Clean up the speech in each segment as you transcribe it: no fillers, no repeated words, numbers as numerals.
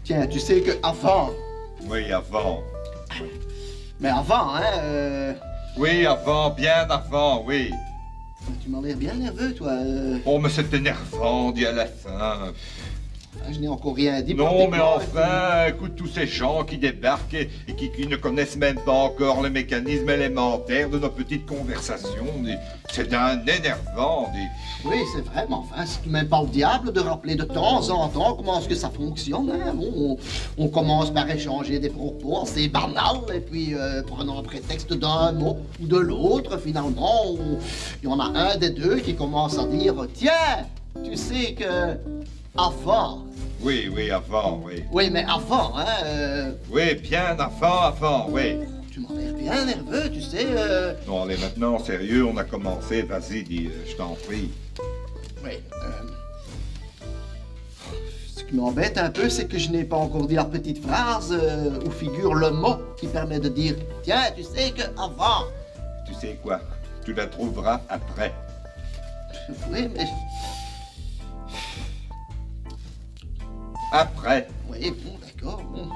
Tiens, tu sais que avant... Oui, avant. Mais avant, hein... Oui, avant, bien avant, oui. Tu m'as l'air bien nerveux, toi. Oh, mais c'est énervant, dit à la fin. Je n'ai encore rien dit. Non, mais enfin, écoute tous ces gens qui débarquent et qui ne connaissent même pas encore les mécanismes élémentaires de nos petites conversations. C'est d'un énervant. Oui, c'est vrai, mais enfin, c'est tout de même pas le diable de rappeler de temps en temps comment est-ce que ça fonctionne. Hein? Bon, on commence par échanger des propos assez banals et puis prenant un prétexte d'un mot ou de l'autre, finalement, il y en a un des deux qui commence à dire « Tiens, tu sais que... avant... » Oui, oui, avant, oui. Oui, mais avant, hein... Oui, bien avant, oui. Tu m'as l'air bien nerveux, tu sais... Non, allez, maintenant, sérieux, on a commencé. Vas-y, dis, je t'en prie. Oui, ce qui m'embête un peu, c'est que je n'ai pas encore dit la petite phrase où figure le mot qui permet de dire « Tiens, tu sais que avant... » Tu sais quoi? Tu la trouveras après. Oui, mais... Après. Oui, bon, d'accord, bon.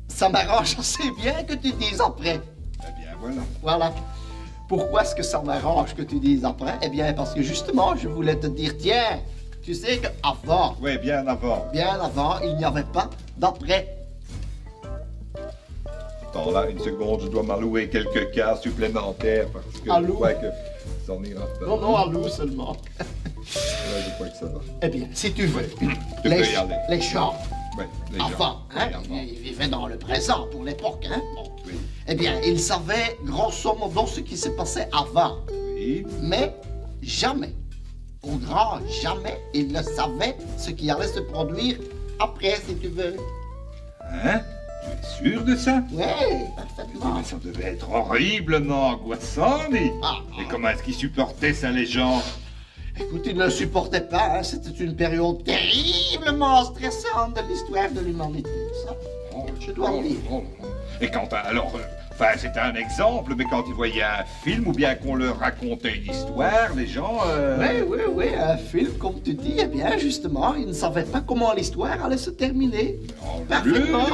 Ça m'arrange assez bien que tu dises après. Eh bien, voilà. Voilà. Pourquoi est-ce que ça m'arrange que tu dises après? Eh bien, parce que justement, je voulais te dire, tiens, tu sais qu'avant... Oui, bien avant. Bien avant, il n'y avait pas d'après. Attends, là, une seconde, je dois m'allouer quelques cas supplémentaires parce que je crois que ça n'ira pas. Non, non, allô seulement. Là, je crois que ça va. Eh bien, si tu veux, Tu peux y aller. les gens, Oui, les avant, gens. hein, Oui, avant. ils vivaient dans le présent pour l'époque, hein. Bon. Oui. Eh bien, ils savaient grosso modo ce qui se passait avant, Oui. mais jamais, au grand jamais, ils ne savaient ce qui allait se produire après, si tu veux. Hein? Tu es sûr de ça? Oui, parfaitement. Mais ça devait être horriblement angoissant, mais... Et comment est-ce qu'ils supportaient ça, les gens? Écoute, ils ne le supportaient pas, hein. C'était une période terriblement stressante de l'histoire de l'humanité, ça. Je dois le dire. Et quand alors, enfin, c'est un exemple, mais quand ils voyaient un film ou bien qu'on leur racontait une histoire, les gens... Oui, un film, comme tu dis, eh bien, justement, ils ne savaient pas comment l'histoire allait se terminer. Parfaitement.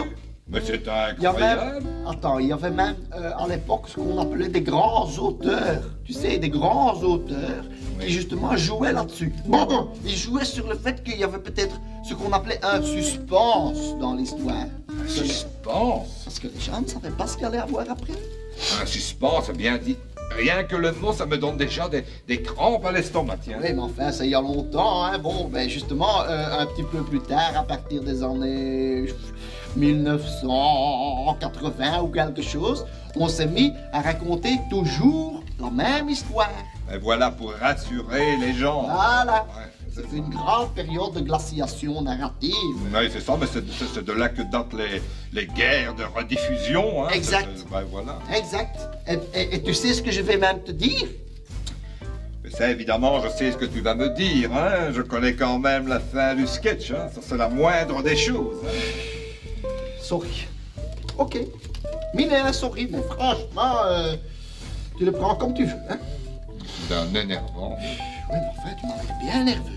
Mais c'est Il y avait, incroyable. attends, il y avait même à l'époque ce qu'on appelait des grands auteurs. Tu sais, des grands auteurs qui justement jouaient là-dessus. Ils jouaient sur le fait qu'il y avait peut-être ce qu'on appelait un suspense dans l'histoire. Un suspense? Parce que les gens ne savaient pas ce qu'il allait avoir après. Un suspense, bien dit. Rien que le mot, ça me donne déjà des crampes à l'estomac, tiens. Oui, mais enfin, ça y a longtemps, hein. Bon, ben justement, un petit peu plus tard, à partir des années 1980 ou quelque chose, on s'est mis à raconter toujours la même histoire. Et voilà pour rassurer les gens. Voilà. Ouais, C'est une grande période de glaciation narrative. Oui, c'est ça, mais c'est de là que datent les guerres de rediffusion. Hein. Exact. Ben, voilà. Exact. Et tu sais ce que je vais même te dire? Mais ça, évidemment, je sais ce que tu vas me dire. Hein. Je connais quand même la fin du sketch. Hein. Ça, c'est la moindre des choses. Hein. Sorry. Ok. Minéa, sorry, mais franchement, tu le prends comme tu veux, hein? D'un énervant. Oui, mais enfin, tu m'as l'air bien nerveux.